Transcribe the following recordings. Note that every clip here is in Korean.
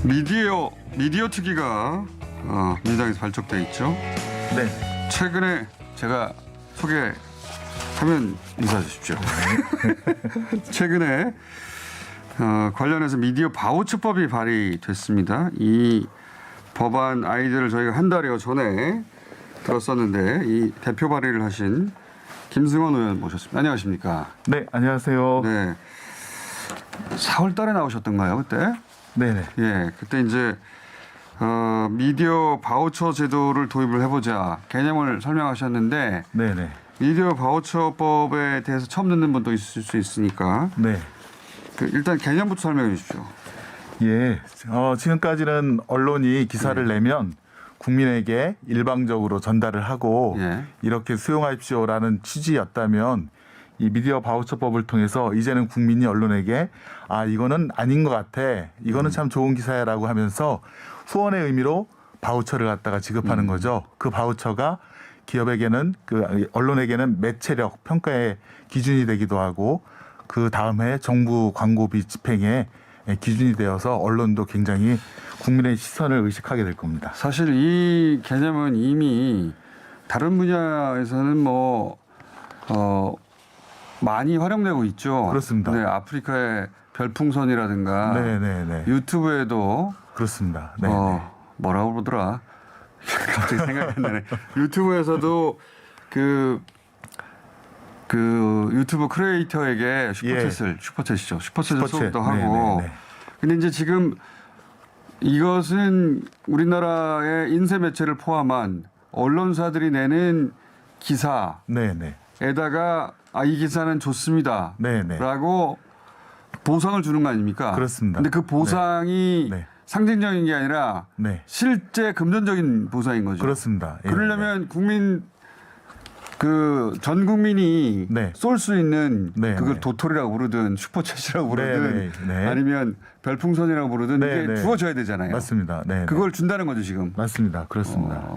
미디어 특위가 민주당에서 발족돼 있죠. 네. 최근에 제가 소개하면 인사해 주십시오. 최근에 관련해서 미디어 바우처법이 발의됐습니다. 이 법안 아이디어를 저희가 한 달여 전에 들었었는데 이 대표 발의를 하신 김승원 의원 모셨습니다. 안녕하십니까? 네, 안녕하세요. 네. 4월 달에 나오셨던가요, 그때? 네네. 예, 그때 이제 미디어 바우처 제도를 도입을 해보자 개념을 설명하셨는데 네네. 미디어 바우처법에 대해서 처음 듣는 분도 있을 수 있으니까 네. 일단 개념부터 설명해 주십시오. 예. 지금까지는 언론이 기사를 내면 국민에게 일방적으로 전달을 하고 예. 이렇게 수용하십시오라는 취지였다면 이 미디어 바우처법을 통해서 이제는 국민이 언론에게 이거는 아닌 것 같아. 이거는 참 좋은 기사야라고 하면서 후원의 의미로 바우처를 갖다가 지급하는 거죠. 그 바우처가 기업에게는 언론에게는 매체력 평가의 기준이 되기도 하고 그 다음에 정부 광고비 집행의 기준이 되어서 언론도 굉장히 국민의 시선을 의식하게 될 겁니다. 사실 이 개념은 이미 다른 분야에서는 많이 활용되고 있죠. 그렇습니다. 네, 아프리카의 별풍선이라든가 네네네. 유튜브에도 그렇습니다. 네. 뭐라고 그러더라. 갑자기 생각이 안 나네. 유튜브에서도 그 유튜브 크리에이터에게 슈퍼챗이죠. 슈퍼챗을 쏘기도 하고. 네네네. 근데 이제 지금 이것은 우리나라의 인쇄 매체를 포함한 언론사들이 내는 기사에다가 네네. 이 기사는 좋습니다. 네네. 라고 보상을 주는 거 아닙니까? 그렇습니다. 근데 그 보상이 네. 상징적인 게 아니라 네. 실제 금전적인 보상인 거죠. 그렇습니다. 예. 그러려면 전 국민이 네. 쏠 수 있는 네, 그걸 네. 도토리라고 부르든 슈퍼챗이라고 부르든 네, 네. 아니면 별풍선이라고 부르든 네, 이게 네. 주어져야 되잖아요. 맞습니다. 네. 그걸 준다는 거죠 지금. 맞습니다. 그렇습니다.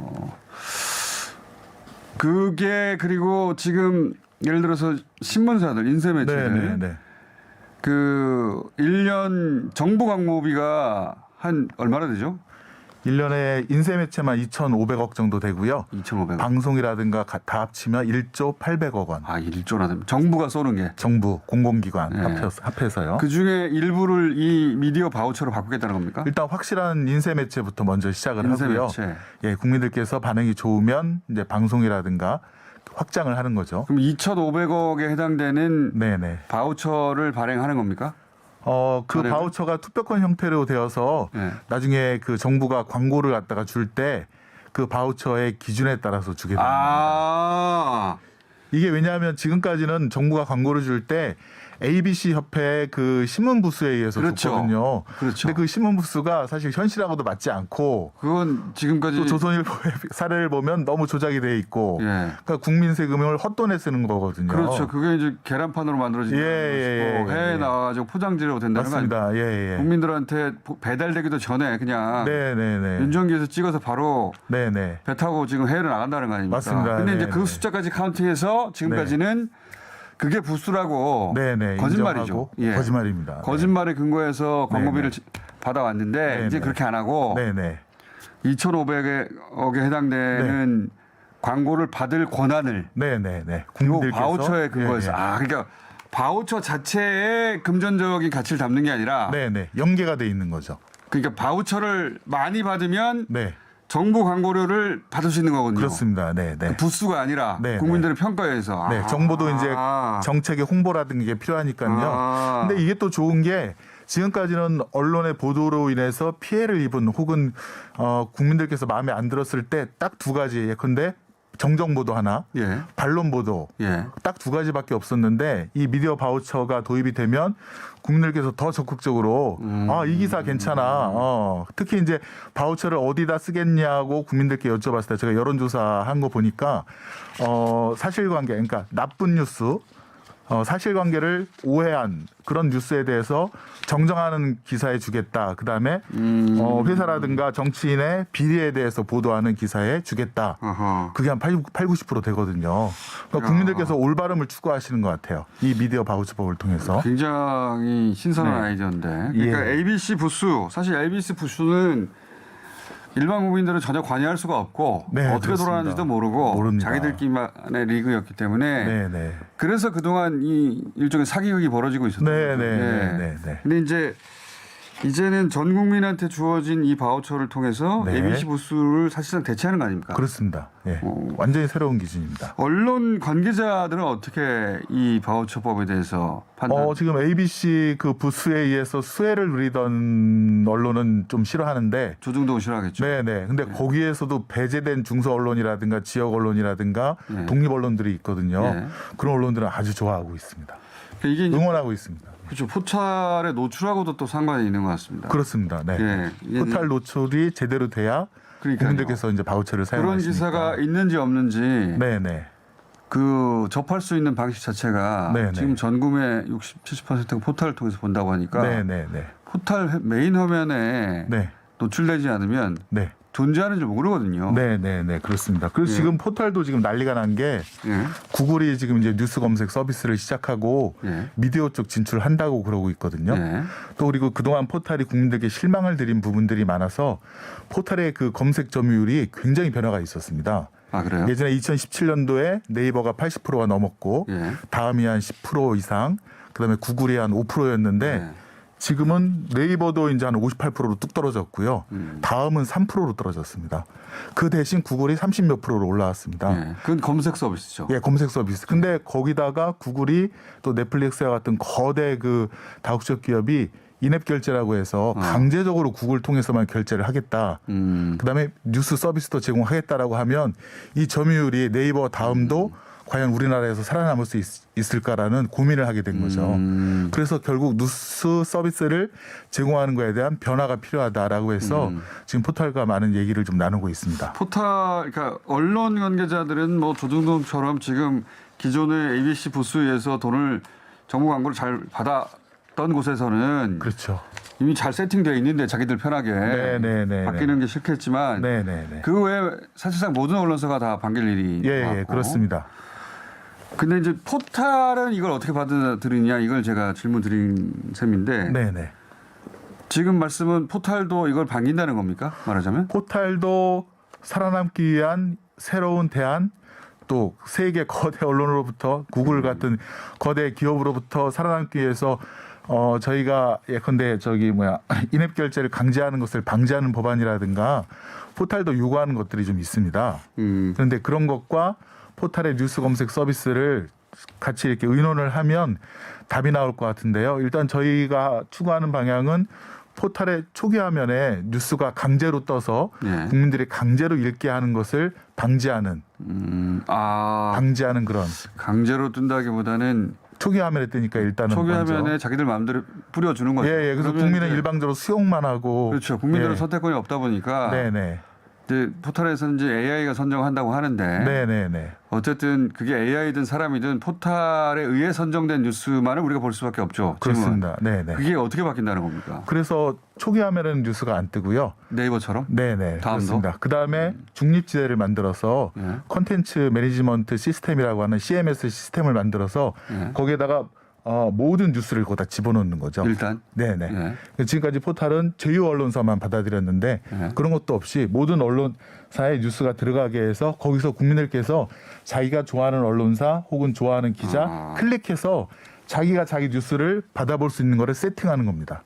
그게 그리고 지금 예를 들어서 신문사들, 인쇄매체들 네. 1년 정부 광고비가 한 얼마나 되죠? 1년에 인쇄 매체만 2,500억 정도 되고요. 2,500억. 방송이라든가 다 합치면 1조 800억 원. 1조나 됩니다. 정부가 쏘는 게. 정부 공공기관 네. 합해서요. 그중에 일부를 이 미디어 바우처로 바꾸겠다는 겁니까? 일단 확실한 인쇄 매체부터 먼저 시작을 인쇄 하고요. 매체. 예, 국민들께서 반응이 좋으면 이제 방송이라든가 확장을 하는 거죠. 그럼 2,500억에 해당되는 네네. 바우처를 발행하는 겁니까? 그 전에는? 바우처가 투표권 형태로 되어서 네. 나중에 그 정부가 광고를 갖다가 줄 때 그 바우처의 기준에 따라서 주게 됩니다. 이게 왜냐하면 지금까지는 정부가 광고를 줄 때 ABC 협회 그 신문 부수에 의해서 그렇죠. 줬거든요. 그렇죠. 근데 그 신문 부수가 사실 현실하고도 맞지 않고 그건 지금까지 또 조선일보의 사례를 보면 너무 조작이 돼 있고 예. 그러니까 국민 세금을 헛돈에 쓰는 거거든요. 그렇죠. 그게 이제 계란판으로 만들어진 것이고 해외에 나와가지고 포장지로 된다는 거 아닙니까? 맞습니다. 예. 국민들한테 배달되기도 전에 그냥 네네네. 윤정기에서 찍어서 바로 네네. 배 타고 지금 해외로 나간다는 거 아닙니까? 맞습니다. 근데 이제 네네. 그 숫자까지 카운팅해서 지금까지는 그게 부수라고 네네. 거짓말이죠. 인정하고 거짓말입니다. 거짓말에 근거해서 광고비를 받아왔는데 네네. 이제 그렇게 안 하고 네네. 2,500억에 해당되는 광고를 받을 권한을 네네네. 그리고 국민들께서 바우처에 근거해서 그러니까 바우처 자체에 금전적인 가치를 담는 게 아니라 네네. 연계가 돼 있는 거죠. 그러니까 바우처를 많이 받으면 네. 정부 광고료를 받을 수 있는 거거든요. 그렇습니다. 네네. 부수가 아니라 네, 국민들의 평가에 의해서. 네, 정부도 이제 정책의 홍보라든가 이게 필요하니까요. 근데 이게 또 좋은 게 지금까지는 언론의 보도로 인해서 피해를 입은 혹은 국민들께서 마음에 안 들었을 때 딱 두 가지 예컨대 정정 보도 하나, 예. 반론 보도 예. 딱 두 가지밖에 없었는데 이 미디어 바우처가 도입이 되면 국민들께서 더 적극적으로 이 기사 괜찮아. 특히 이제 바우처를 어디다 쓰겠냐고 국민들께 여쭤봤을 때 제가 여론조사 한 거 보니까 사실관계 그러니까 나쁜 뉴스 사실관계를 오해한 그런 뉴스에 대해서 정정하는 기사에 주겠다. 그다음에 회사라든가 정치인의 비리에 대해서 보도하는 기사에 주겠다. 어허. 그게 한 90% 되거든요. 그러니까 국민들께서 올바름을 추구하시는 것 같아요. 이 미디어 바우처법을 통해서. 굉장히 신선한 네. 아이디어인데. 그러니까 예. ABC 부수, 사실 ABC 부수는 일반 국민들은 전혀 관여할 수가 없고 네, 어떻게 그렇습니다. 돌아가는지도 모르고 모릅니다. 자기들끼리만의 리그였기 때문에 네네. 그래서 그동안 이 일종의 사기극이 벌어지고 있었던 거죠. 네네. 근데 이제는 전 국민한테 주어진 이 바우처를 통해서 네. ABC 부수를 사실상 대체하는 거 아닙니까? 그렇습니다. 예. 오. 완전히 새로운 기준입니다. 언론 관계자들은 어떻게 이 바우처법에 대해서 판단? 지금 ABC 그 부수에 의해서 수혜를 누리던 언론은 좀 싫어하는데 조중동은 싫어하겠죠. 네네. 근데 거기에서도 배제된 중소 언론이라든가 지역 언론이라든가 네. 독립 언론들이 있거든요. 네. 그런 언론들은 아주 좋아하고 있습니다. 이게 이제 응원하고 있습니다. 그렇죠. 포탈에 노출하고도 또 상관이 있는 것 같습니다. 그렇습니다. 네. 예. 이게 포탈 노출이 제대로 돼야 그러니까요. 국민들께서 이제 바우처를 그런 사용하시니까. 기사가 있는지 없는지 네네. 그 접할 수 있는 방식 자체가 네네. 지금 전 국민의 60, 70%가 포탈을 통해서 본다고 하니까 네네네. 포탈 메인 화면에 네. 노출되지 않으면 네. 존재하는 줄 모르거든요. 네네네. 그렇습니다. 그래서 예. 지금 포탈도 지금 난리가 난 게 예. 구글이 지금 이제 뉴스 검색 서비스를 시작하고 예. 미디어 쪽 진출한다고 그러고 있거든요. 예. 또 그리고 그동안 포탈이 국민들에게 실망을 드린 부분들이 많아서 포탈의 그 검색 점유율이 굉장히 변화가 있었습니다. 아 그래요? 예전에 2017년도에 네이버가 80%가 넘었고 예. 다음이 한 10% 이상, 그다음에 구글이 한 5%였는데 예. 지금은 네이버도 이제 한 58%로 뚝 떨어졌고요. 다음은 3%로 떨어졌습니다. 그 대신 구글이 30몇 프로로 올라왔습니다. 예. 그건 검색 서비스죠. 예, 검색 서비스. 근데 거기다가 구글이 또 넷플릭스와 같은 거대 그 다국적 기업이 인앱 결제라고 해서 강제적으로 구글 통해서만 결제를 하겠다. 그다음에 뉴스 서비스도 제공하겠다라고 하면 이 점유율이 네이버 다음도 과연 우리나라에서 살아남을 수 있을까라는 고민을 하게 된 거죠. 그래서 결국 뉴스 서비스를 제공하는 거에 대한 변화가 필요하다라고 해서 지금 포털과 많은 얘기를 좀 나누고 있습니다. 포탈, 그러니까 언론 관계자들은 뭐 조중동처럼 지금 기존의 ABC 부수에서 돈을 정부 광고를 잘 받았던 곳에서는 그렇죠. 이미 잘 세팅되어 있는데 자기들 편하게 네네네. 바뀌는 게 싫겠지만 네네네. 그 외에 사실상 모든 언론사가 다 반길 일이 예, 많고. 예, 그렇습니다. 근데 이제 포탈은 이걸 어떻게 받아들이냐 이걸 제가 질문 드린 셈인데 네네. 지금 말씀은 포탈도 이걸 반긴다는 겁니까? 말하자면? 포탈도 살아남기 위한 새로운 대안, 또 세계 거대 언론으로부터 구글 같은 거대 기업으로부터 살아남기 위해서 저희가 예컨대 인앱 결제를 강제하는 것을 방지하는 법안이라든가 포탈도 요구하는 것들이 좀 있습니다. 그런데 그런 것과 포탈의 뉴스 검색 서비스를 같이 이렇게 의논을 하면 답이 나올 것 같은데요. 일단 저희가 추구하는 방향은 포탈의 초기 화면에 뉴스가 강제로 떠서 예. 국민들이 강제로 읽게 하는 것을 방지하는 그런 강제로 뜬다기보다는 초기 화면에 뜨니까 일단은 초기 먼저. 화면에 자기들 마음대로 뿌려주는 거죠. 예, 그래서 그러면 국민은 이제 일방적으로 수용만 하고 그렇죠. 국민들은 예. 선택권이 없다 보니까 네네. 이제 포탈에서는 이제 AI가 선정한다고 하는데 네네네. 어쨌든 그게 AI든 사람이든 포탈에 의해 선정된 뉴스만을 우리가 볼 수밖에 없죠. 그렇습니다. 네네. 그게 어떻게 바뀐다는 겁니까? 그래서 초기 화면에는 뉴스가 안 뜨고요. 네이버처럼? 네네. 다음도? 그렇습니다. 그 다음에 중립지대를 만들어서 예. 컨텐츠 매니지먼트 시스템이라고 하는 CMS 시스템을 만들어서 예. 거기에다가 모든 뉴스를 거기다 집어넣는 거죠. 일단? 네네. 예. 지금까지 포탈은 제휴 언론사만 받아들였는데 예. 그런 것도 없이 모든 언론사의 뉴스가 들어가게 해서 거기서 국민들께서 자기가 좋아하는 언론사 혹은 좋아하는 기자 클릭해서 자기가 자기 뉴스를 받아볼 수 있는 거를 세팅하는 겁니다.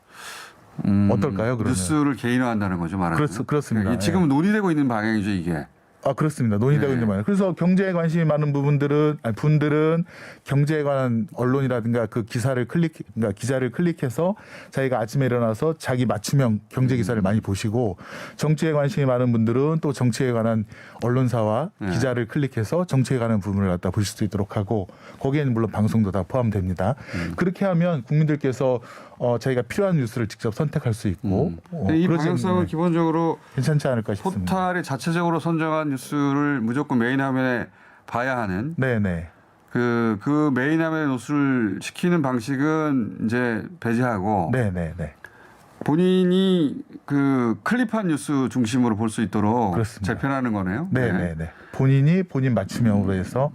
어떨까요? 그러면? 뉴스를 개인화한다는 거죠, 말하자면. 그렇습니다. 이게 지금 논의되고 있는 방향이죠, 이게. 그렇습니다. 논의되고 네. 있는 말이에요. 그래서 경제에 관심이 많은 분들은 경제에 관한 언론이라든가 그러니까 기자를 클릭해서 자기가 아침에 일어나서 자기 맞춤형 경제 기사를 많이 보시고 정치에 관심이 많은 분들은 또 정치에 관한 언론사와 네. 기자를 클릭해서 정치에 관한 부분을 갖다 보실 수 있도록 하고 거기에는 물론 방송도 다 포함됩니다. 그렇게 하면 국민들께서 자기가 필요한 뉴스를 직접 선택할 수 있고 이 그러지 방향성은 않으면 기본적으로 괜찮지 않을까 싶습니다. 포탈이 자체적으로 선정한 뉴스를 무조건 메인 화면에 봐야 하는 네네. 그 메인화면에 노출을 시키는 방식은 이제 배제하고 네네네. 본인이 그 클립한 뉴스 중심으로 볼 수 있도록 그렇습니다. 재편하는 거네요. 네네네. 본인이 본인 맞춤형으로 해서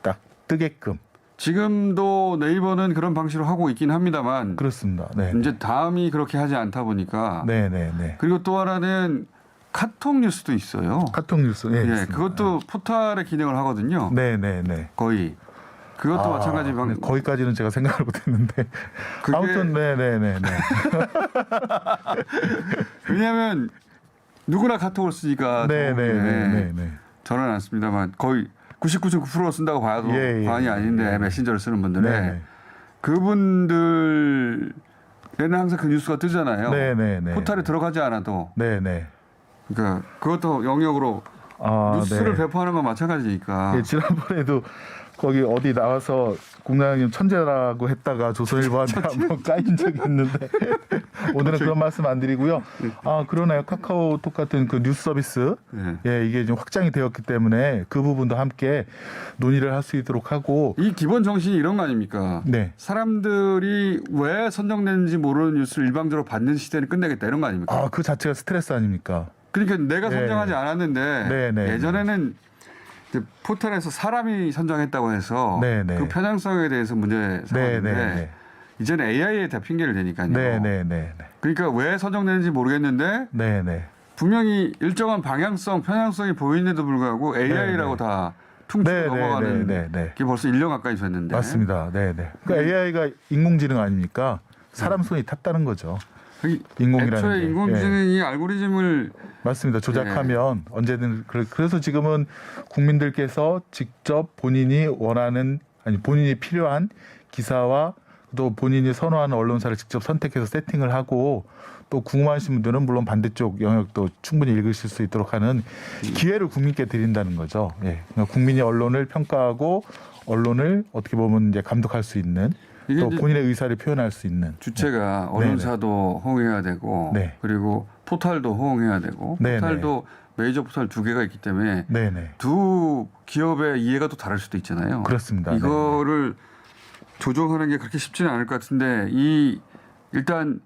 딱 뜨게끔. 지금도 네이버는 그런 방식으로 하고 있긴 합니다만 그렇습니다. 네. 이제 다음이 그렇게 하지 않다 보니까 네네네. 그리고 또 하나는 카톡 뉴스도 있어요. 카톡 뉴스. 네, 예, 있습니다. 그것도 포탈의 기능을 하거든요. 네네네. 거의 그것도 마찬가지 방. 네, 거기까지는 제가 생각을 못했는데 그게- 아무튼 네네네네. 왜냐하면 누구나 카톡을 쓰니까 네네네네. 저는 안 씁니다만 거의 99.9% 쓴다고 봐도 예, 예. 과언이 아닌데 메신저를 쓰는 분들은 네네. 그분들에는 항상 그 뉴스가 뜨잖아요. 네네네. 포탈에 들어가지 않아도 네네. 그러니까 그것도 영역으로 뉴스를 배포하는 건 마찬가지니까. 예, 지난번에도 거기 어디 나와서 공장님 천재라고 했다가 조선일보한테 한번 까인 적이 있는데 오늘은 그런 말씀 안 드리고요. 그러네요. 카카오톡 같은 그 뉴스 서비스 네. 예, 이게 좀 확장이 되었기 때문에 그 부분도 함께 논의를 할 수 있도록 하고 이 기본 정신이 이런 거 아닙니까? 네. 사람들이 왜 선정되는지 모르는 뉴스를 일방적으로 받는 시대는 끝내겠다 이런 거 아닙니까? 그 자체가 스트레스 아닙니까? 그러니까 내가 네. 선정하지 않았는데 네, 네, 예전에는 이제 포털에서 사람이 선정했다고 해서 네, 네. 그 편향성에 대해서 문제 네, 삼았는데 네, 네. 이제는 AI에 다 핑계를 대니까요. 네, 네, 네. 그러니까 왜 선정되는지 모르겠는데 네, 네. 분명히 일정한 방향성, 편향성이 보이는데도 불구하고 AI라고 네, 네. 다 퉁치고 네, 네, 넘어가는 네, 네. 게 벌써 1년 가까이 됐는데. 맞습니다. 네, 네. 그러니까 AI가 인공지능 아닙니까? 사람 손이 탔다는 거죠. 인공이라는 애초에 게. 인공지능이 알고리즘을 맞습니다. 조작하면 네. 언제든 그래서 지금은 국민들께서 직접 본인이 원하는 본인이 필요한 기사와 또 본인이 선호하는 언론사를 직접 선택해서 세팅을 하고 또 궁금하신 분들은 물론 반대쪽 영역도 충분히 읽으실 수 있도록 하는 기회를 국민께 드린다는 거죠. 예. 그러니까 국민이 언론을 평가하고 언론을 어떻게 보면 이제 감독할 수 있는 이게 또 이제 본인의 의사를 표현할 수 있는 주체가 언론사도 호응해야 되고 네. 그리고 포털도 호응해야 되고 네, 포털도 메이저 포털 2개가 있기 때문에 네네. 두 기업의 이해가 또 다를 수도 있잖아요. 그렇습니다. 이거를 조정하는 게 그렇게 쉽지는 않을 것 같은데 일단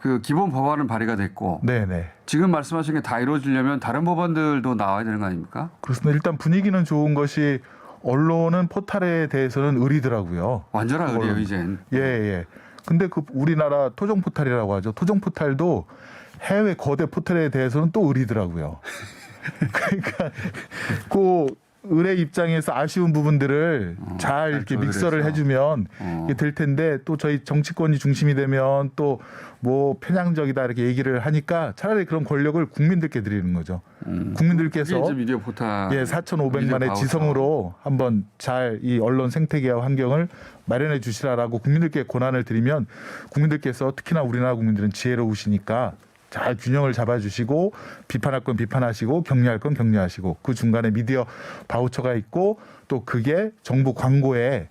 그 기본 법안은 발의가 됐고 네네. 지금 말씀하신 게 다 이루어지려면 다른 법안들도 나와야 되는 거 아닙니까? 그렇습니다. 일단 분위기는 좋은 것이 언론은 포털에 대해서는 의리더라고요. 완전한 그걸로. 의리예요 이젠. 예, 예. 근데 그 우리나라 토종 포털이라고 하죠. 토종 포털도 해외 거대 포털에 대해서는 또 의리더라고요. 그러니까 그 의뢰 입장에서 아쉬운 부분들을 잘 이렇게 조율해서. 믹서를 해주면 이게 될 텐데 또 저희 정치권이 중심이 되면 또 뭐 편향적이다 이렇게 얘기를 하니까 차라리 그런 권력을 국민들께 드리는 거죠. 국민들께서 이게 이제 미디어 포털 4,500만의 지성으로 한번 잘 이 언론 생태계와 환경을 마련해 주시라라고 국민들께 권한을 드리면 국민들께서 특히나 우리나라 국민들은 지혜로우시니까 잘 균형을 잡아주시고 비판할 건 비판하시고 격려할 건 격려하시고 그 중간에 미디어 바우처가 있고 또 그게 정부 광고에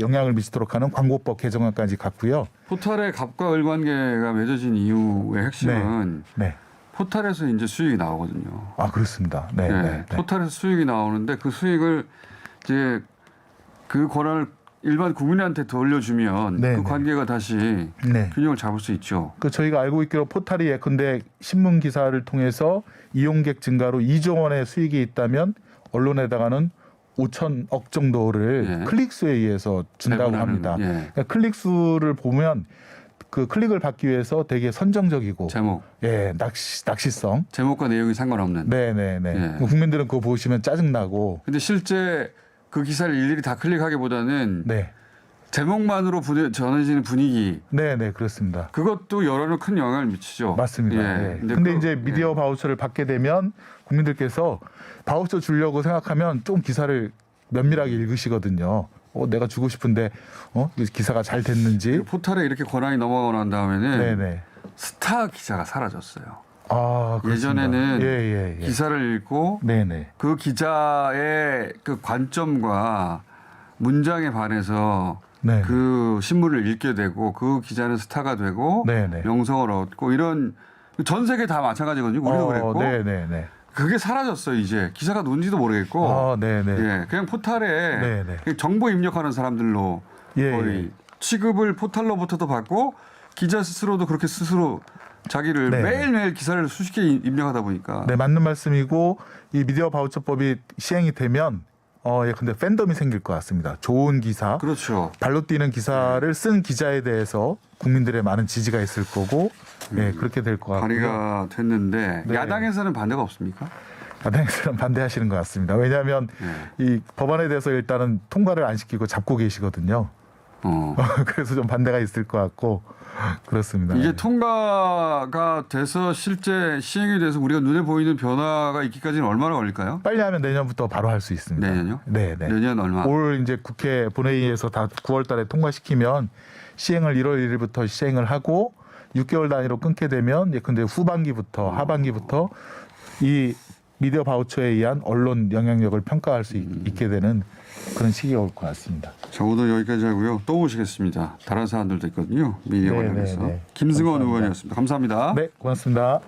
영향을 미치도록 하는 광고법 개정안까지 갔고요. 포털의 갑과 을 관계가 맺어진 이유의 핵심은 네. 포털에서 이제 수익이 나오거든요. 그렇습니다. 네. 네, 네. 네. 포털에서 수익이 나오는데 그 수익을 이제 그 권한을 일반 국민한테 돌려주면 네, 그 네. 관계가 다시 네. 균형을 잡을 수 있죠. 그 저희가 알고 있기로 포털이 예컨대 신문 기사를 통해서 이용객 증가로 2조 원의 수익이 있다면 언론에다가는 5천억 정도를 예. 클릭수에 의해서 준다고 배분하는, 합니다. 예. 그러니까 클릭수를 보면 그 클릭을 받기 위해서 되게 선정적이고 제목, 낚시성. 제목과 내용이 상관없는. 네네네. 예. 국민들은 그거 보시면 짜증나고. 근데 실제 그 기사를 일일이 다 클릭하기보다는 네. 제목만으로 전해지는 분위기 네네 그렇습니다. 그것도 여론에 큰 영향을 미치죠. 맞습니다. 예. 예. 근데 그- 이제 미디어 바우처를 받게 되면 국민들께서 바우처 주려고 생각하면 좀 기사를 면밀하게 읽으시거든요. 내가 주고 싶은데 이 기사가 잘 됐는지. 그 포털에 이렇게 권한이 넘어가고 난 다음에는 네네. 스타 기자가 사라졌어요. 그렇습니다. 예전에는 예. 기사를 읽고 네네. 그 기자의 그 관점과 문장에 반해서 네. 그 신문을 읽게 되고 그 기자는 스타가 되고 네네. 명성을 얻고 이런 전 세계 다 마찬가지거든요. 우리도 그랬고. 네네네. 그게 사라졌어요. 이제 기사가 누군지도 모르겠고 네네. 예, 그냥 포탈에 네네. 그냥 정보 입력하는 사람들로 예, 거의 예. 취급을 포탈로부터도 받고 기자 스스로도 그렇게 스스로 자기를 네. 매일매일 기사를 수십 개 입력하다 보니까 네, 맞는 말씀이고 이 미디어 바우처법이 시행이 되면 예, 근데 팬덤이 생길 것 같습니다. 좋은 기사, 그렇죠. 발로 뛰는 기사를 쓴 기자에 대해서 국민들의 많은 지지가 있을 거고, 예, 그렇게 될 것 같고요. 발의가 됐는데 네. 야당에서는 반대가 없습니까? 야당에서는 반대하시는 것 같습니다. 왜냐하면 이 법안에 대해서 일단은 통과를 안 시키고 잡고 계시거든요. 그래서 좀 반대가 있을 것 같고 그렇습니다. 이게 통과가 돼서 실제 시행이 돼서 우리가 눈에 보이는 변화가 있기까지는 얼마나 걸릴까요? 빨리 하면 내년부터 바로 할 수 있습니다. 내년요? 네, 네. 내년 얼마? 올 이제 국회 본회의에서 다 9월달에 통과시키면 시행을 1월 1일부터 시행을 하고 6개월 단위로 끊게 되면 근데 후반기부터 하반기부터 이 미디어 바우처에 의한 언론 영향력을 평가할 수 있게 되는 그런 시기가 올 것 같습니다. 자, 오늘 여기까지 하고요. 또 오시겠습니다. 다른 사안들도 있거든요. 미디어 네, 관련해서. 네, 네. 김승원 감사합니다. 의원이었습니다. 감사합니다. 네, 고맙습니다.